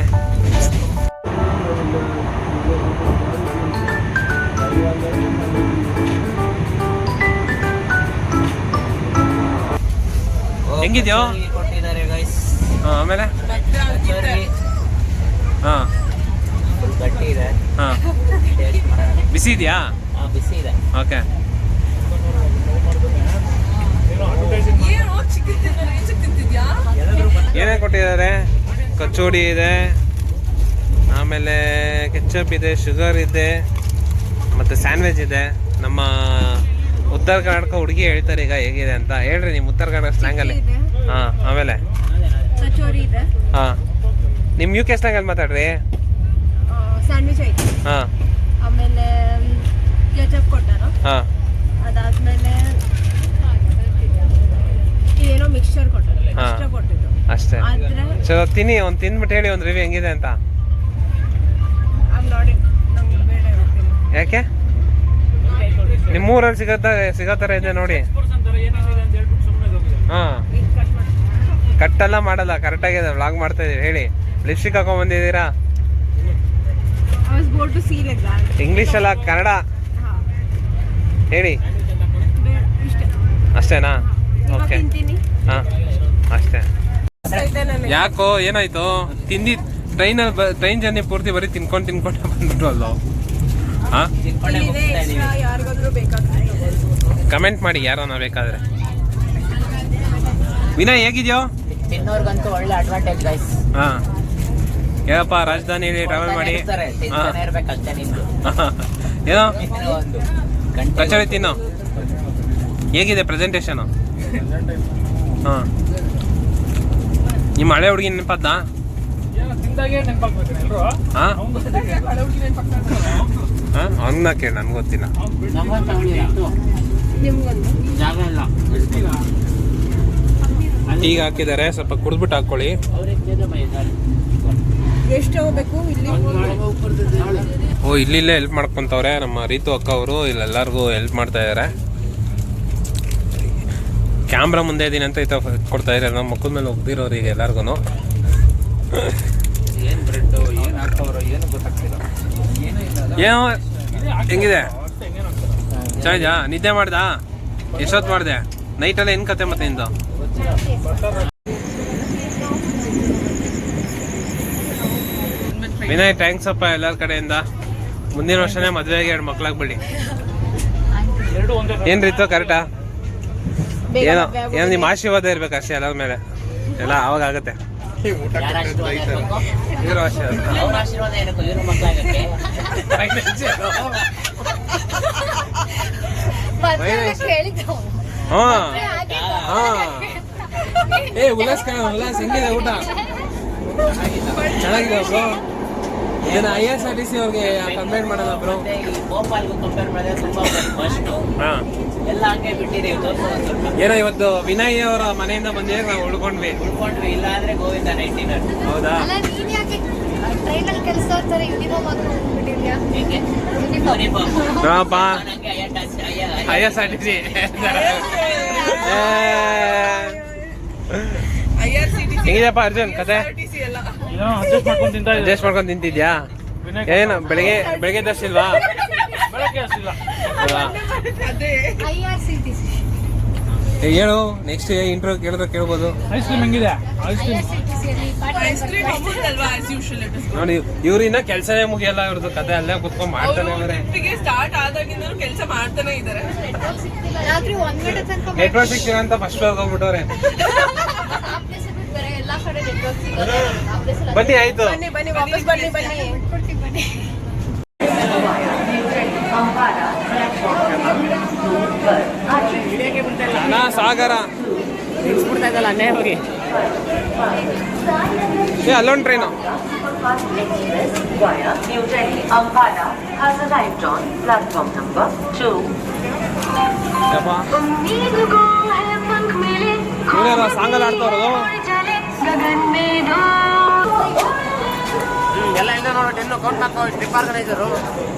ಹೆಂಗಿದ್ಯೋ? ಕೊಟ್ಟಿದ್ದಾರೆ ಗೈಸ್. ಆಮೇಲೆ ಹಾ, ಗಟ್ಟಿ ಇದೆ, ಹಾ, ಬಿಸಿ ಇದೆಯಾ? ಬಿಸಿ ಇದೆ. ಓಕೆ, ಏನೇನು ಕೊಟ್ಟಿದ್ದಾರೆ? ಕಚೋಡಿ ಇದೆ, ಆಮೇಲೆ ಕೆಚಪ್ ಇದೆ, ಶುಗರ್ ಇದೆ, ಮತ್ತು ಸ್ಯಾಂಡ್ವಿಚ್ ಇದೆ. ನಮ್ಮ ಉತ್ತರ ಕರ್ನಾಟಕ ಹುಡುಗಿ ಹೇಳ್ತಾರೆ ಈಗ ಹೇಗಿದೆ ಅಂತ. ಹೇಳ್ರಿ ನಿಮ್ಮ ಉತ್ತರ ಕರ್ನಾಟಕ ಸ್ಲ್ಯಾಂಗಲ್ಲಿ. ಹಾಂ, ಆಮೇಲೆ ಕಚೋರಿ ಇದೆ. ಹಾಂ, ನಿಮ್ಮ UK ಸ್ಲ್ಯಾಂಗಲ್ಲಿ ಮಾತಾಡ್ರಿ. ಸ್ಯಾಂಡ್ವಿಚ್ ಐತೆ. ಹಾಂ, ಆಮೇಲೆ ಕೆಚಪ್ ಕೊಟ್ಟಾರ. ಹಾಂ, ಅದಾದ್ಮೇಲೆ ಏನೋ ಮಿಕ್ಸ್ಚರ್ ಕೊಟ್ಟಾರ, ಎಕ್ಸ್ಟ್ರಾ ಕೊಟ್ಟಿದ್ದು ಅಷ್ಟೇ. ಆದ್ರೆ ಚಲೋ, ತಿನ್ನಿ, ಒಂದು ತಿಂದ್ಬಿಟ್ಟು ಹೇಳಿ ಒಂದು ರಿವ್ಯೂ ಹೆಂಗಿದೆ ಅಂತ. ನೋಡಿ, ನಂಗೆ ಬೇಡ ಇವತ್ತಿನ. ಯಾಕೆ? ನಿಮ್ಮೂರಲ್ಲಿ ಸಿಗೋ ಥರ ಇದೆ ನೋಡಿ. ಹಾಂ, ಕಟ್ಟೆಲ್ಲ ಮಾಡಲ್ಲ, ಕರೆಕ್ಟಾಗಿದೆ. ವ್ಲಾಗ್ ಮಾಡ್ತಾ ಇದೀವಿ. ಹೇಳಿ, ಲಿಪ್ಸ್ಟಿಕ್ ಹಾಕೊಂಡ್ ಬಂದಿದ್ದೀರಾ? I was bored to see like that. English ಅಲ್ಲ, ಕನ್ನಡ ಹೇಳಿ. ಇಷ್ಟೇ. ಅಷ್ಟೇನಾ? ಓಕೆ, ತಿಂತೀನಿ. ಹಾಂ ಅಷ್ಟೇ. ಇದೆ ನನಗೆ. ಯಾಕೋ ಏನಾಯ್ತು? ಟ್ರೈನ್ ಜರ್ನಿ ಪೂರ್ತಿ ಬರೀ ತಿನ್ಕೊಂಡು ಬಂದ್ಬಿಟ್ಟು ಅಲ್ಲೋ. ಹಾಂ, ಇಲ್ಲಿದೆ extra ಯಾರಿಗಾದ್ರೂ ಬೇಕಾದ್ರೆ ಕಮೆಂಟ್ ಮಾಡಿ ಯಾರನ್ನ ಬೇಕಾದ್ರೆ. ವಿನಯ್ ಹೇಗಿದ್ಯೋ? ತಿನ್ನೋರ್ಗಂತೂ ಒಳ್ಳೆ ಅಡ್ವಾಂಟೇಜ್ ಗೈಸ್. ಹಾಂ, ಏನಪ್ಪ ರಾಜಧಾನಿಯಲ್ಲಿ ಟ್ರಾವೆಲ್ ಮಾಡಿ ತಿಂತಾನೆ ಇರ್ಬೇಕಷ್ಟೇ ನಿಮ್ದು. ಏನೋ ಒಂದು ಗಂಟೆ ಕಚೋರಿ ತಿನ್ನೋ. ಹೇಗಿದೆ ಪ್ರೆಸೆಂಟೇಷನು? ಹಾಂ, ನಿಮ್ಮ ಹಳೆ ಹುಡುಗಿ ನೆನಪದ್ದ? ಹಾಂ ಹಾಂ, ಅವನ್ನ ಕೇಳಿ, ನನಗೆ ಗೊತ್ತಿಲ್ಲ. ನಿಮ್ಗೊಂದು ಜಾಗ ಇಲ್ಲ. ಈಗ ಹಾಕಿದ್ದಾರೆ, ಸ್ವಲ್ಪ ಕುಡಿದ್ಬಿಟ್ಟು ಹಾಕ್ಕೊಳ್ಳಿ. ಎಷ್ಟು ಹೋಗ್ಬೇಕು ಇಲ್ಲಿ? ಓ, ಇಲ್ಲಿಲ್ಲೇ ಹೆಲ್ಪ್ ಮಾಡ್ಕೊತವ್ರೆ ನಮ್ಮ ರೀತು ಅಕ್ಕ ಅವರು. ಇಲ್ಲೆಲ್ಲರಿಗೂ ಹೆಲ್ಪ್ ಮಾಡ್ತಾ ಇದ್ದಾರೆ. ಕ್ಯಾಮ್ರಾ ಮುಂದೆ ಇದೀನಿ ಅಂತ ಕೊಡ್ತಾ ಇದ್ದಾರೆ. ನಮ್ಮ ಮುಖದ ಮೇಲೆ ಹೋಗ್ದಿರೋರು ಈಗ ಎಲ್ಲರಿಗೂ. ಏನು ಬ್ರೆಡ್ ಏನು ಹಾಕೋರು ಏನು ಗೊತ್ತಾಗ್ತಿಲ್ಲ. ಏನೋ ಹೆಂಗಿದೆ? ಚೆನ್ನಾಗಿದ್ಯಾ? ನಿದ್ದೆ ಮಾಡ್ದಾ? ಎಷ್ಟೊತ್ತು ಮಾಡಿದೆ? ನೈಟೆಲ್ಲ ಏನು ಕತೆ ಮತ್ತೆ ನಿಂದು? ವಿನಯ್ ಥ್ಯಾಂಕ್ಸ್ ಅಪ್ಪ ಎಲ್ಲರ ಕಡೆಯಿಂದ. ಮುಂದಿನ ವರ್ಷನೇ ಮದುವೆಗೆ 2 ಮಕ್ಳಾಗ್ಬಿಡಿ. ಏನ್ ರೀತು ಕರೆಕ್ಟಾ? ಏನೋ ಏನೋ ನಿಮ್ಮ ಆಶೀರ್ವಾದ ಇರ್ಬೇಕು ಅಷ್ಟೇ ಎಲ್ಲರ ಮೇಲೆ, ಎಲ್ಲ ಅವಾಗ ಆಗತ್ತೆ. ಯಾರ ಆಶೀರ್ವಾದ ಇರ್ಬೇಕು? ಇವ್ರ ಆಶೀರ್ವಾದ. ಅವ್ರ ಆಶೀರ್ವಾದ ಏನಕ್ಕೂ ಇವ್ರ ಮಕ್ಕಳಾಗಕ್ಕೆ. ಹಾ ಹಾ. ಏ ಉಲ್ಲಾಸ್ ಉಲ್ಲಾಸ್ ಹೆಂಗಿದೆ ಊಟ? ಚೆನ್ನಾಗಿದೆ ಬ್ರೋ. ಏನು IRCTC ಅವ್ರಿಗೆ ಕಂಪ್ಲೇಂಟ್ ಮಾಡೋಣ ಬ್ರೋ? ಮತ್ತೆ ಈ ಭೋಪಾಲ್ಗೂ ಕಂಪೇರ್ ಮಾಡಿದ್ರೆ ತುಂಬಾ ಫಸ್ಟ್ ಹಾ, ಎಲ್ಲ ಹಂಗೆ ಬಿಟ್ಟಿದ್ದೀವಿ. ತೋರ್ಸೋದು ಸ್ವಲ್ಪ ಏನೋ ಇವತ್ತು ವಿನಯ್ ಅವರ ಮನೆಯಿಂದ ಬಂದಿದ್ರೆ ನಾವು ಉಳ್ಕೊಂಡ್ವಿ. ಉಳ್ಕೊಂಡ್ವಿ, ಇಲ್ಲ ಅಂದ್ರೆ ಗೋವಿಂದ 19 ಹೌದಾ? ಟ್ರೈನಲ್ಲಿ ಕೆಲಸ ಯೂನಿಫಾರ್ಮ್ ಹಾಕೊಂಡ್ಬಿಟ್ಟಿದ್ಯಾ? ಹೆಂಗೆ ಹಾಪ ನಂಗೆ IRCTC ಹೆಂಗಿದೆಯಪ್ಪ ಅರ್ಜುನ್ ಕತೆ? ಅಡ್ಜಸ್ಟ್ ಮಾಡ್ಕೊಂಡು ತಿಂತಿದ್ಯಾ? ಏನು ಬೆಳಿಗ್ಗೆ ದರ್ಶಿಲ್ವಾ? IRCTC ಹೇಳು, ನೆಕ್ಸ್ಟ್ ಇಂಟರ್ವ್ಯೂ ಕೇಳಿದ್ರೆ ಕೇಳ್ಬೋದು. ನೋಡಿ ಇವ್ರು ಇನ್ನ ಕೆಲಸನೇ ಮುಗಿಯಲ್ಲ, ಇವ್ರದ್ದು ಕತೆ ಅಲ್ಲೇ ಕುತ್ಕೊಂಡ್ ಮಾಡ್ತಾನೆ ಅವರೇ. ಸ್ಟಾರ್ಟ್ ಆದಾಗಿಂದ ಕೆಲಸ ಮಾಡ್ತಾನೆ ಇದಾರೆ. ರಾತ್ರಿ 1 ಗಂಟೆ ತನಕ ನೆಟ್ವರ್ಕ್ ಸಿಗ್ತೀರ ಅಂತ ಫಸ್ಟ್ ಫ್ಲೋರ್ ಹೋಗ್ಬಿಟ್ಟವ್ರೆ. ಎಲ್ಲಾ ಕಡೆ ನೆಟ್ವರ್ಕ್ ಸಿಗೋದು. ಬನ್ನಿ ಆಯ್ತು. ಬನ್ನಿ ವಾಪಸ್ ಬನ್ನಿ. ಕೊಡ್ತೀನಿ ಬನ್ನಿ. ಅಣ್ಣ ಸಾಗರ ನಿಲ್ಸ್ಬಿಡ್ತಾ ಇದ್ದಲ್ಲ ಅನ್ನೇ ಹೋಗಿ. ಏ ಅಲ್ಲೊಂದು train. New Delhi, Ambala has arrived on platform number 2. उम्मीद को है पंख मिले, ಇವ್ರು ಸಾಂಗಲ್ ಆಡ್ತವ್ರದು. चले गगन में दो. ಎಲ್ಲ ಇಲ್ಲ ನೋಡು, 10 ಕೌಂಟ್ ಮಾಡ್ಕೋ. ಟ್ರಿಪ್ ಆರ್ಗನೈಸರು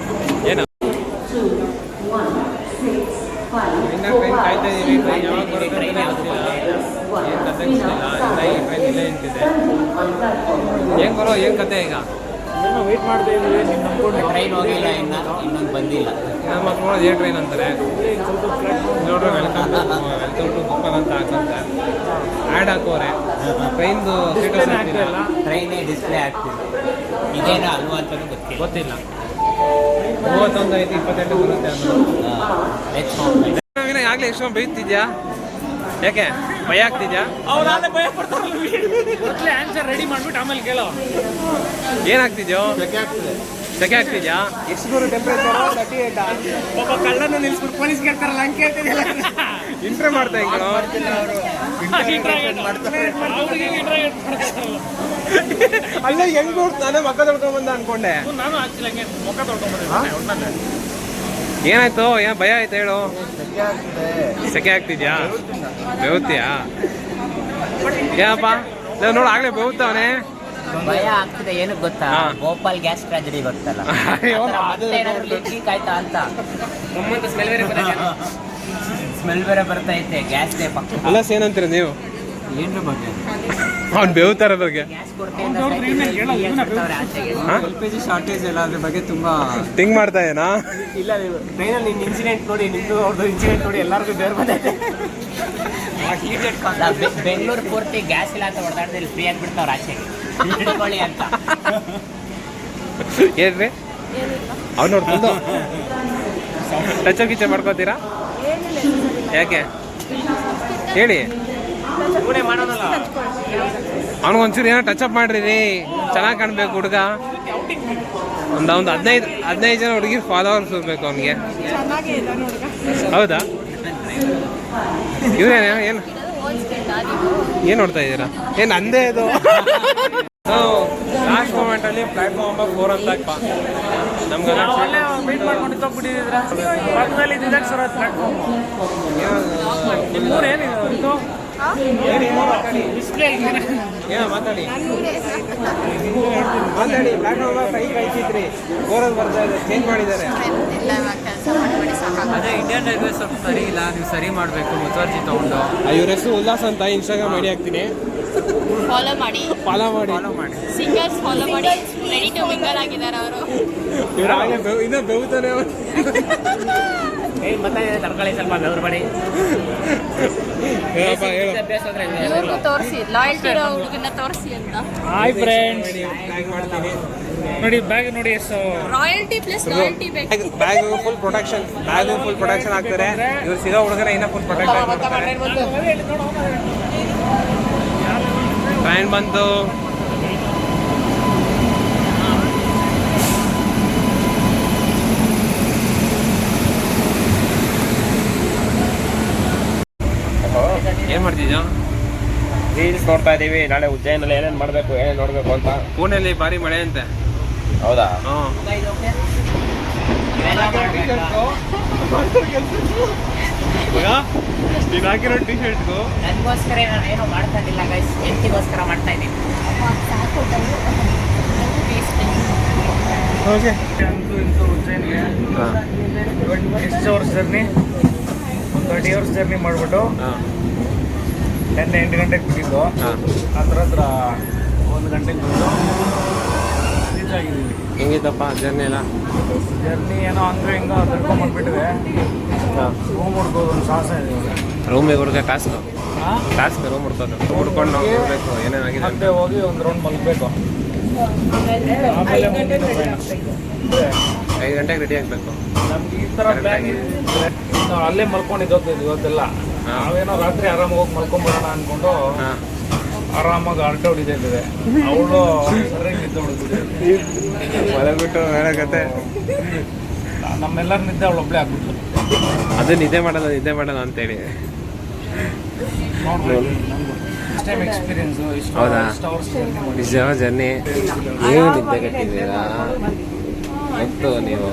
ಏನು ಇನ್ನ ಟ್ರೈನ್ ಕಾಯ್ತಾ ಇದೀವಿ. ಟ್ರೈನ್ ಯಾವಾಗ ಬರುತ್ತೆ ಅಂತ ಗೊತ್ತಿಲ್ಲ. ಏನು ಕತೆ ಗೊತ್ತಿಲ್ಲ. ಟ್ರೈನ್ ಇಲ್ಲೇ ನಿಂತಿದೆ. ಹೆಂಗ್ ಬರೋ ಏನ್ ಕತೆ ಈಗ? ವೇಟ್ ಮಾಡ್ತಾ ಇದ್ದೀವಿ. ನಿಮ್ಮ ನಂಬ್ಕೊಂಡು ಟ್ರೈನ್ ಹೋಗಿಲ್ಲ, ಇನ್ನೊಂದು ಬಂದಿಲ್ಲ. ನಮ್ಮ ಮಕ್ಳು ನೋಡೋದು ಏನು ಟ್ರೈನ್ ಅಂತಾರೆ ನೋಡ್ರಿ. ವೆಲ್ಕಮ್ ಟು ಗೋಪಾಲ್ ಅಂತ ಹಾಕಂತೆ ಆ್ಯಡ್ ಹಾಕೋರೆ. ಟ್ರೈನ್ದು ಸ್ಟೇಟಸ್ ಆಗ್ತಿಲ್ಲ, ಟ್ರೈನೇ ಡಿಸ್ಪ್ಲೇ ಆಗ್ತಿದೆ. ಇದೇನೋ ಅಲ್ವಾ ಅಂತಲೂ ಗೊತ್ತಿಲ್ಲ. 31 ಐತಿ 28 ಬರುತ್ತೆ ಅನ್ನೋದು. ಆಗ್ಲೇ ಎಷ್ಟೊಂದು ಬೈತಿದ್ಯಾ? ಯಾಕೆ ಭಯ ಆಗ್ತಿದ್ಯಾ? ಆನ್ಸರ್ ರೆಡಿ ಮಾಡ್ಬಿಟ್ಟು ಆಮೇಲೆ ಕೇಳೋ. ಏನಾಗ್ತಿದ್ಯೋ? ಸೆಕೆ ಆಗ್ತಿದ್ಯಾ? ಎಷ್ಟು ದೂರ ಟೆಂಪ್ರೇಚರ್? 38. ಒಬ್ಬ ಕಳ್ಳನ್ನು ನಿಲ್ಸ್ಬಿಟ್ಟು ಪೊಲೀಸ್ ಕೇಳ್ತಾರಲ್ಲ, ಹಂಗೆ ಕೇಳ್ತಿದ್ಯಲ್ಲ. ಇಂಟ್ರೆ ಮಾಡ್ತಾ ಹಿಂಗೆ ಅಲ್ಲ ಹೆಂಗ್ ನಾನೇ ಮಕ್ಕ ತೊಳ್ಕೊಂಬಂದ ಅನ್ಕೊಂಡೆ. ನಾನು ಆಕ್ಚುಲಿ ಹಂಗೆ ಮುಖ ತೊಳ್ಕೊಂಡ್ಬಂದಿದ್ದೆ. ಏನಾಯ್ತು? ಏನ್ ಭಯ ಆಯ್ತು ಹೇಳು? ಸೆಕೆ ಆಗ್ತಿದ್ಯಾ? ಬೆವುತ್ತೀಯಾ? ಏನಪ್ಪ ನೋಡು ಆಗ್ಲೇ ಬೆವುತ್ತವನೇ. ಭಯ ಆಗ್ತಿದೆ. ಏನಕ್ಕೆ ಗೊತ್ತಾ? ಹಾ. ಭೋಪಾಲ್ ಗ್ಯಾಸ್ ಟ್ರಾಜಿಡಿ ಗೊತ್ತಲ್ಲ, ಲೀಕ್ ಆಯ್ತಾ ಅಂತ. ಸ್ಮೆಲ್ ಬೇರೆ ಬರ್ತಾ ಐತೆ. ಗ್ಯಾಸ್ ಪಕ್ಕ. ಅಲ್ಲ ಏನಂತೀರ ನೀವು? ಏನ್ರ ಬಗ್ಗೆ ಅವ್ನು ಬೇವ್ತಾರ ಬಗ್ಗೆ LPG ಶಾರ್ಟೇಜ್ ಎಲ್ಲ ಅದ್ರ ಬಗ್ಗೆ ತುಂಬಾ ಥಿಂಕ್ ಮಾಡ್ತಾ ಏನಾ? ಇಲ್ಲ ಟ್ರೈನಲ್ಲಿ ನಿನ್ನ ಇನ್ಸಿಡೆಂಟ್ ನೋಡಿ, ನಿಮ್ಮದು ಅವ್ರದ್ದು ಇನ್ಸಿಡೆಂಟ್ ನೋಡಿ ಎಲ್ಲರಿಗೂ ಬೇರೆ ಬಂದೈತೆ. ಬೆಂಗಳೂರು ಪೂರ್ತಿ ಗ್ಯಾಸ್ ಇಲ್ಲ ಅಂತ ಹೊಡೆದಾಡ್ದಲ್ಲಿ ಫ್ರೀ ಆಗಿಬಿಡ್ತಾವ್ರ ಆಚೆಗೆ ಹಿಡ್ಕೊಳ್ಳಿ ಅಂತ. ಏನ್ರಿ ಅವ್ನು ನೋಡ್ಕೊಂಡು ಟಚ್ ಗಿಚ್ಚ ಮಾಡ್ಕೋತೀರಾ? ಯಾಕೆ ಹೇಳಿ, ಅವ್ನಿಗೊಂಚೂರು ಏನೋ ಟಚ್ ಅಪ್ ಮಾಡ್ರಿ ರೀ, ಚೆನ್ನಾಗಿ ಕಾಣ್ಬೇಕು ಹುಡುಗ. ಒಂದು 15 ಜನ ಹುಡುಗಿ ಫಾಲೋವರ್ಸ್ ಇರ್ಬೇಕು ಅವ್ನಿಗೆ. ಹೌದಾ? ಇವ್ರೇನ ಏನು ನೋಡ್ತಾ ಇದ್ದೀರಾ? ಏನು ಅಂದೇ ಇದು ಲಾಸ್ಟ್ ಮೂಮೆಂಟಲ್ಲಿ ಪ್ಲಾಟ್ಫಾರ್ಮ್ ನಂಬರ್ 4 ಅಂತ ನಮ್ಗೆಲ್ಲ ಏನೋ ಮಾತಾಡಿ ಪ್ಲಾಟ್ಫಾರ್ಮ್ 5 ಕಳಿಸಿದ್ರಿ, 4 ಬರ್ತಾ ಇದೆ, ಚೇಂಜ್ ಮಾಡಿದ್ದಾರೆ. ಅದೇ ಇಂಡಿಯನ್ ರೈಲ್ವೆ ಸ್ವಲ್ಪ ಸರಿ ಇಲ್ಲ, ನೀವು ಸರಿ ಮಾಡಬೇಕು ಮುತುವರ್ಜಿ ತಗೊಂಡು. ಇವ್ರ ಹೆಸರು ಉಲ್ಲಾಸ್ ಅಂತ, ಇನ್ಸ್ಟಾಗ್ರಾಮ್ ಐಡಿ ಹಾಕ್ತೀನಿ, ಫಾಲೋ ಮಾಡಿ ಫಾಲೋ ಮಾಡಿ. ಸಿಂಗರ್ಸ್ ಫಾಲೋ ಮಾಡಿ. ರೆಡಿ ಟು ಮಿಂಗಲ್ ಆಗಿದ್ದಾರೆ ಅವರು. ಇವ್ರು ಆಗಲೇ ಇನ್ನೂ ಬೆವುತಾನೆ. ಮತ್ತೆ ತಡ್ಕೊಳ್ಳಿ, ಸ್ವಲ್ಪ ಬೆವರು ಮಾಡಿ. ಇವ್ರಿಗೂ ತೋರಿಸಿ, ಲಾಯಲ್ಟಿ ಇರೋ ಹುಡುಗನ್ನ ತೋರಿಸಿ ಅಂತ. ಹಾಯ್ ಫ್ರೆಂಡ್ಸ್, ಮಾಡ್ತೀನಿ ನೋಡಿ ಬ್ಯಾಗ್ ನೋಡಿ, ಎಷ್ಟು ರಾಯಲ್ಟಿ ಪ್ಲಸ್ ಲಾಯಲ್ಟಿ ಬೇಕು. ಬ್ಯಾಗ್ ಫುಲ್ ಪ್ರೊಟೆಕ್ಷನ್ ಆಗ್ತಾರೆ. ಇವ್ರು ಸಿಗೋ ಹುಡುಗರ ಇನ್ನೂ ಫುಲ್ ಪ್ರೊಟೆಕ್ಷನ್ ಮಾಡ್ತಾರೆ. ಟ್ರೈನ್ ಬಂತು. ಏನ್ ಮಾಡ್ತಿದ್ಯಾ? ರೀಲ್ಸ್ ನೋಡ್ತಾ ಇದೀವಿ. ನಾಳೆ ಉಜ್ಜಯಿನಲ್ಲಿ ಏನೇನು ಮಾಡಬೇಕು, ಏನೇನು ನೋಡಬೇಕು ಅಂತ. ಪುಣೆಯಲ್ಲಿ ಭಾರಿ ಮಳೆ ಅಂತೆ. ಹೌದಾ? ನೀನು ಹಾಕಿರೋ ಟಿ ಶರ್ಟ್ಗೂ ನನಗೋಸ್ಕರ ಏನೋ ಮಾಡ್ತಾ ಇದ್ದಿಲ್ಲ ಗೈಸ್, ಹೆಂಡತಿಗೋಸ್ಕರ ಮಾಡ್ತಾ ಇದ್ದೀನಿ. ಓಕೆ. ಎಷ್ಟು ಅವರ್ಸ್ ಜರ್ನಿ? ಒಂದು 30 ಅವರ್ಸ್ ಜರ್ನಿ ಮಾಡಿಬಿಟ್ಟು ನೆನ್ನೆ 8 ಗಂಟೆಗೆ ಬಿಟ್ಟಿದ್ದು. ಹತ್ರ 1 ಗಂಟೆಗೆ ಬಂದು ರೀಚ್ ಆಗಿದ್ದೀವಿ. ಹೆಂಗಿತ್ತಪ್ಪ ಜರ್ನಿ ಎಲ್ಲ? ಜರ್ನಿ ಏನೋ ಹಂಗೆ ಹಿಂಗೆ ತಡ್ಕೊಂಡ್ಬಂದ್ಬಿಟ್ಟಿದೆ. ರೂಮ್ ಹುಡ್ಕೋದು ಒಂದು ಸಾಹಸ ಇದೆ. ರೂಮಿಗೆ ಹುಡುಗ ಟಾಸ್ಕ್ ರೂಮ್ ಹುಡ್ಕೊಂಡು ನಾವು ಹೋಗ್ಬೇಕು, ಏನೇನಾಗಿದೆ ಮತ್ತೆ ಹೋಗಿ ಒಂದು ರೌಂಡ್ ಮಲಗಬೇಕು. ಆಮೇಲೆ ಮುಂದಿನ ಪ್ರಯಾಣ. 5 ಗಂಟೆಗೆ ರೆಡಿ ಆಗಬೇಕು. ನಮ್ಗೆ ಈ ಥರ ಪ್ಲ್ಯಾನ್ ಇದ್ದರೆ ನಾವು ಅಲ್ಲೇ ಮಲ್ಕೊಂಡಿದ್ದು ಇವತ್ತೆಲ್ಲ. ನಾವೇನೋ ರಾತ್ರಿ ಆರಾಮಾಗಿ ಹೋಗಿ ಮಲ್ಕೊಂಡ್ಬಿಡೋಣ ಅಂದ್ಕೊಂಡು ಆರಾಮಾಗಿ ಆರ್ಟೋ ಹೊಡಿತಿದ್ದೆ. ಅವಳು ಸರಿಯಾಗಿ ನಿದ್ದೆ ಹೊಡೆದ್ಬಿಟ್ಟು ಮಲಗ್ಬಿಟ್ಟು ಹೇಳಕತ್ತೆ. ನಮ್ಮೆಲ್ಲರ ನಿದ್ದೆ ಅವಳು ಒಬ್ಬಳೇ ಆಗ್ಬಿಟ್ಟು. ಅದು ನಿದ್ದೆ ಮಾಡೋಣ ಅಂತೇಳಿ ಫಸ್ಟ್ ಟೈಮ್ ಎಕ್ಸ್ಪೀರಿಯನ್ಸು. ಹೌದಾ? ಇಷ್ಟು ಅವರ್ಸ್ ನಿಜ ಜರ್ನಿ. ನೀವು ನಿದ್ದೆ ಕಟ್ಟಿದ್ದೀರಾ ಗೊತ್ತು. ನೀವು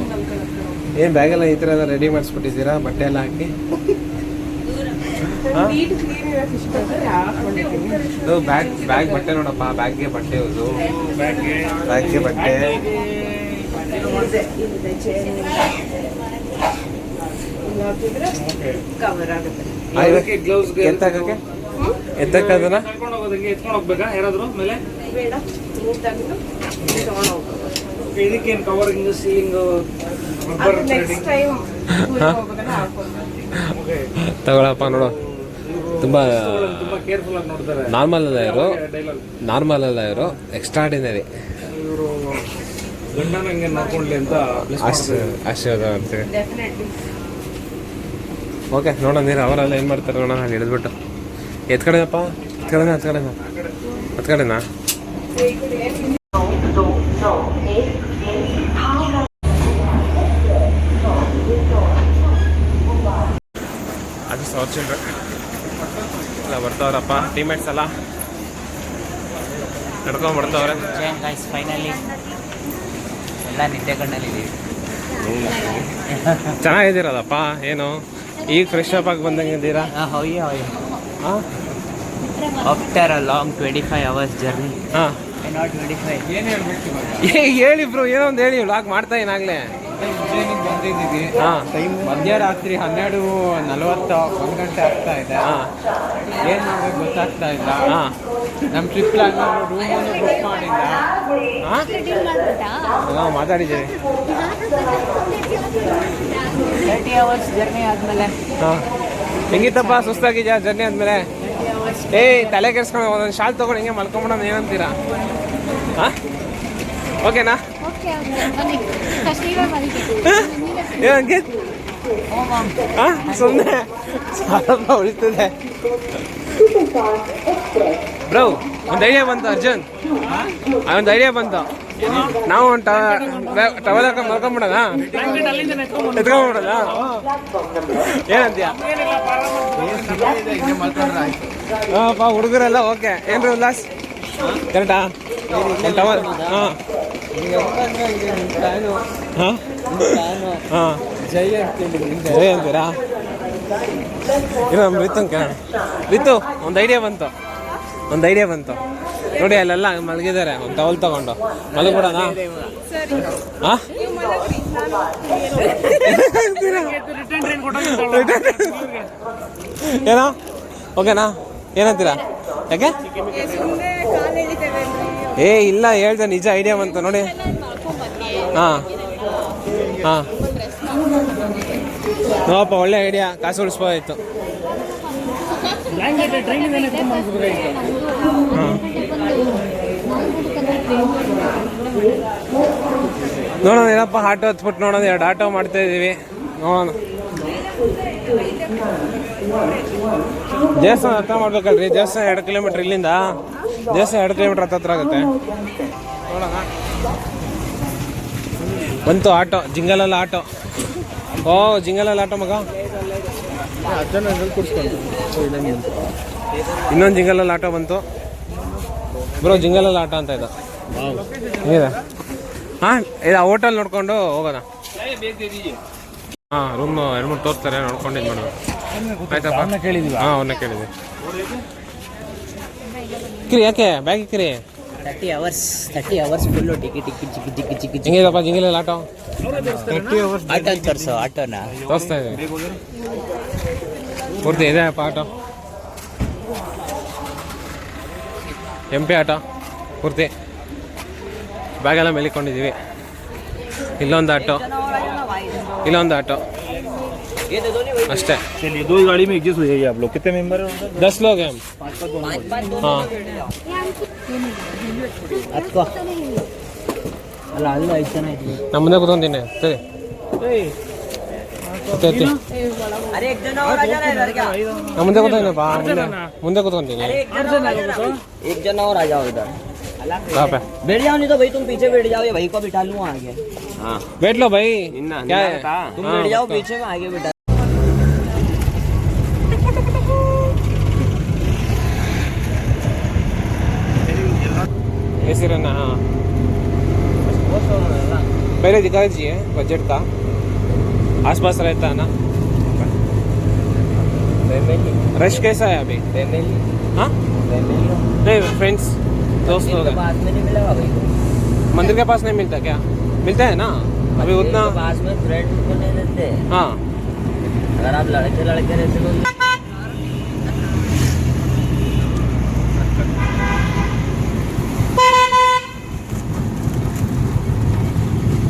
ಏನು ಬ್ಯಾಗೆಲ್ಲ ಈ ಥರ ಎಲ್ಲ ರೆಡಿ ಮಾಡಿಸ್ಬಿಟ್ಟಿದ್ದೀರಾ, ಬಟ್ಟೆ ಎಲ್ಲ ಹಾಕಿ. ಬ್ಯಾಗ್ ಬಟ್ಟೆ ನೋಡಪ್ಪ, ಬ್ಯಾಗ್ಗೆ ಬಟ್ಟೆ ಇದು, ಬ್ಯಾಗ್ಗೆ ಬಟ್ಟೆ. ಎತ್ತಕ್ಕೆ ಅದನ್ನ ಕರ್ಕೊಂಡು ಹೋಗೋದಕ್ಕೆ ಎತ್ಕೊಂಡು ಹೋಗ್ಬೇಕಾ ಯಾರಾದರೂ ಮೇಲೆ? ಇದಕ್ಕೇನು ಕವರಿಂಗ್, ಸೀಲಿಂಗ್, ತಗೊಳಪ್ಪ ನೋಡು. ತುಂಬ ಕೇರ್ಫುಲ್ ಆಗಿ ನೋಡ್ತಾರೆ. ನಾರ್ಮಲ್ ಅಲ್ಲ ಇವರು ಎಕ್ಸ್ಟ್ರಾರ್ಡಿನರಿ. ಇವರು ಗಂಡನ ಹಂಗೆ ನೋಡ್ಕೊಂಡ್ಲಿ ಅಂತ ಆಶೀರ್ವಾದ ಮಾಡ್ತೀವಿ. ಓಕೆ, ನೋಡೋಣ ನೀರು ಅವರೆಲ್ಲ ಏನು ಮಾಡ್ತಾರೆ ನೋಡೋಣ. ಅಲ್ಲಿ ಹಿಡಿದ್ಬಿಟ್ಟು ಎತ್ಕಡೆನಪ್ಪ, ಹತ್ ಕಡೆನಾ? ಅದು ಸಾವಿರ ಚಿಲ್ಡ್ರೆ ಎಲ್ಲ ಬರ್ತಾವ್ರಪ್ಪ, ಟೀಮೇಟ್ಸ್ ಎಲ್ಲ ನಡ್ಕೊಂಡು ಬರ್ತಾವ್ರೆ. ಗೈಸ್ ಫೈನಲಿ ಎಲ್ಲ ನಿದ್ದೆ ಕಣ್ಣಲ್ಲಿದ್ದೀವಿ. ಚೆನ್ನಾಗಿದ್ದೀರಲ್ಲಪ್ಪ, ಏನು ಈಗ ಫ್ರೆಶ್ ಅಪ್ ಆಗಿ ಬಂದಂಗೆ ಇದ್ದೀರಾ? ಹಾಂ, after a long 25 hours journey. ಹಾಂ, ನಾಟ್ 25. ಹೇಳಿ ಬ್ರೋ, ಏನೋ ಒಂದು ಹೇಳಿ. ವ್ಲಾಗ್ ಮಾಡ್ತಾ ಏನಾಗಲೇ ಉಜ್ಜಯಿನಿಗೆ ಬಂದಿದ್ದೀವಿ. ಹಾಂ ಮಧ್ಯರಾತ್ರಿ 12:40 1 ಗಂಟೆ ಆಗ್ತಾ ಇದೆ. ಏನು ಮಾಡ್ಬೇಕು ಗೊತ್ತಾಗ್ತಾ ಇಲ್ಲ. ನಮ್ಮ ಟ್ರಿಪ್ ಪ್ಲಾನ್ ರೂಮನ್ನು ಬುಕ್ ಮಾಡಿಲ್ಲ. ನಾವು ಮಾತಾಡಿದ್ದೀವಿ. 30 hours ಜರ್ನಿ ಆದ್ಮೇಲೆ ಹಾಂ ಹೆಂಗಿತ್ತಪ್ಪ? ಸುಸ್ತಾಗಿದ್ಯಾ ಜರ್ನಿ ಆದಮೇಲೆ? ಏಯ್ ತಲೆ ಕೆಡ್ಸ್ಕೊಂಡು ಒಂದೊಂದು ಶಾಲ್ ತೊಗೊಂಡು ಹಿಂಗೆ ಮಲ್ಕೊಂಬಿಡೋಣ, ಏನಂತೀರಾ? ಹಾಂ ಓಕೆನಾ? ಏನಂಗೆ ಹಾಂ ಸುಮ್ಮನೆ ಸ್ವಲ್ಪ ಉಳಿತದೆ ಬ್ರೋ. ಒಂದು ಐಡಿಯಾ ಬಂತು ಅರ್ಜುನ್, ಒಂದು ಐಡಿಯಾ ಬಂತು. ನಾವು ಒಂದು ಟವಲ್ ಹಾಕೊಂಡು ಮಲ್ಕೊಂಬಿಡೋಣ, ಎತ್ಕೊಂಡ್ಬಿಡೋಣ. ಏನಂತೀಯ? ಹಾಂ ಹುಡುಗರೆಲ್ಲ ಓಕೆ ಏನ್ರಿ ಉಲ್ಲಾಸ್ ಕರೆಕ್ಟಾ? ಒಂದು ಟವಲ್. ಹಾಂ ಹಾಂ ಹಾಂ ಜೈ ಅಂತೀರಾ? ಇಲ್ಲ ನಮ್ಮ ರಿತು ಕೇಳೋಣ. ರಿತು ಒಂದು ಐಡಿಯಾ ಬಂತು ನೋಡಿ, ಅಲ್ಲೆಲ್ಲ ಮಲಗಿದ್ದಾರೆ. ಒಂದು ಟವಲ್ ತಗೊಂಡು ಮಲಗ್ಬಿಡೋಣ. ಹಾಂ ಏನೋ ಓಕೆನಾ? ಏನಂತೀರಾ? ಯಾಕೆ? ಏ ಇಲ್ಲ ಹೇಳ್ದೆ, ನಿಜ ಐಡಿಯಾ ಬಂತು ನೋಡಿ. ಹಾಂ ಹಾಂ ನೋಡಪ್ಪ, ಒಳ್ಳೆ ಐಡಿಯಾ, ಕಾಸು ಉಳಿಸ್ಬೋದಾಯ್ತು. ನೋಡೋಣ ಏನಪ್ಪ, ಆಟೋ ಹತ್ಬಿಟ್ಟು ನೋಡೋಣ. 2 ಆಟೋ ಮಾಡ್ತಾ ಇದ್ದೀವಿ, ನೋಡೋಣ. ದೇವಸ್ಥಾನ ಹತ್ರ ಮಾಡ್ಬೇಕಲ್ರಿ? ದೇವಸ್ಥಾನ 2 ಕಿಲೋಮೀಟ್ರ್ ಇಲ್ಲಿಂದ. ದೇವಸ್ಥಾನ 2 ಕಿಲೋಮೀಟ್ರ್ ಹತ್ರ ಆಗುತ್ತೆ. ನೋಡೋಣ. ಬಂತು ಆಟೋ, ಜಿಂಗಲಲ್ಲಿ ಆಟೋ. ಓ ಜಿಂಗಲಲ್ಲಿ ಆಟೋ ಮಗ. ಇನ್ನೊಂದು ಜಿಂಗಲಲ್ಲಿ ಆಟೋ ಬಂತು ಬ್ರೋ. ಜಿಂಗಲಲ್ಲಿ ಆಟೋ ಅಂತ ಇದೆ. ಇದೆ ಹಾಂ, ಇದು ಹೋಟೆಲ್ ನೋಡ್ಕೊಂಡು ಹೋಗೋಣ. ಹಾಂ ರೂಮ್ 2-3 ತೋರಿಸ್ತಾರೆ, ನೋಡ್ಕೊಂಡು ಇದು ಮಾಡೋಣ. ಆಯ್ತಪ್ಪ? ಕೇಳಿದ್ವಿ. ಹಾಂ ಅವ್ರನ್ನ ಕೇಳಿದ್ವಿ. ಕಿರಿ ಯಾಕೆ ಬ್ಯಾಗ್ ಕಿರಿ? 30 hours ಫುಲ್ಲು ಟಿಕೆಟ್ ಹೆಂಗಿದಪ್ಪ ಜಿಂಗಲಲ್ಲಿ ಆಟೋ? ಆಟೋ ತೋರಿಸೋ, ಆಟೋನ ತೋರಿಸ್ತಾ ಇದ್ದೀವಿ. ಪೂರ್ತಿ ಇದೆ ಅಪ್ಪ ಆಟೋ, MP ಆಟೋ ಪೂರ್ತಿ. ಬ್ಯಾಗೆಲ್ಲ ಮೇಲಿಕೊಂಡಿದ್ದೀವಿ. ಇಲ್ಲೊಂದು ಆಟೋ ಅಷ್ಟೇ. 2 गाड़ी में एडजस्ट हो जाइए आप लोग. कितने मेंबर हैं? 10 लोग हैं. हाँ ಅಲ್ಲ ಅಲ್ಲ 5 ಜನ ಇದ್ವಿ. ನಮ್ಮ ಮುಂದೆ ಕೂತ್ಕೊಂತೀನಿ. ಸರಿ ನಮ್ಮ ಮುಂದೆ ಕೂತ್ಕೊಂತೀನಪ್ಪ, ಮುಂದೆ ಕೂತ್ಕೊಂತೀನಿ. 1 जन और आ जाओ इधर. बैठ जाओ, नहीं तो भाई तुम पीछे बैठ जाओ, ये भाई को बिठा लूँ आगे. हाँ बैठ लो भाई. क्या है? तुम बैठ जाओ पीछे में, आगे बैठा. ऐसे रहना. हाँ पहले दिखा दीजिए बजट का, आसपास रहता है ना. रश कैसा है अभी? हाँ नहीं, फ्रेंड्स दोस्त लोग हैं. पास में नहीं मिलेगा भाई को. मंदिर के पास नहीं मिलता क्या? मिलता है ना अभी उतना. पास में फ्रेंड को नहीं देते. हाँ अगर आप लड़के रहते तो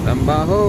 रंबा हो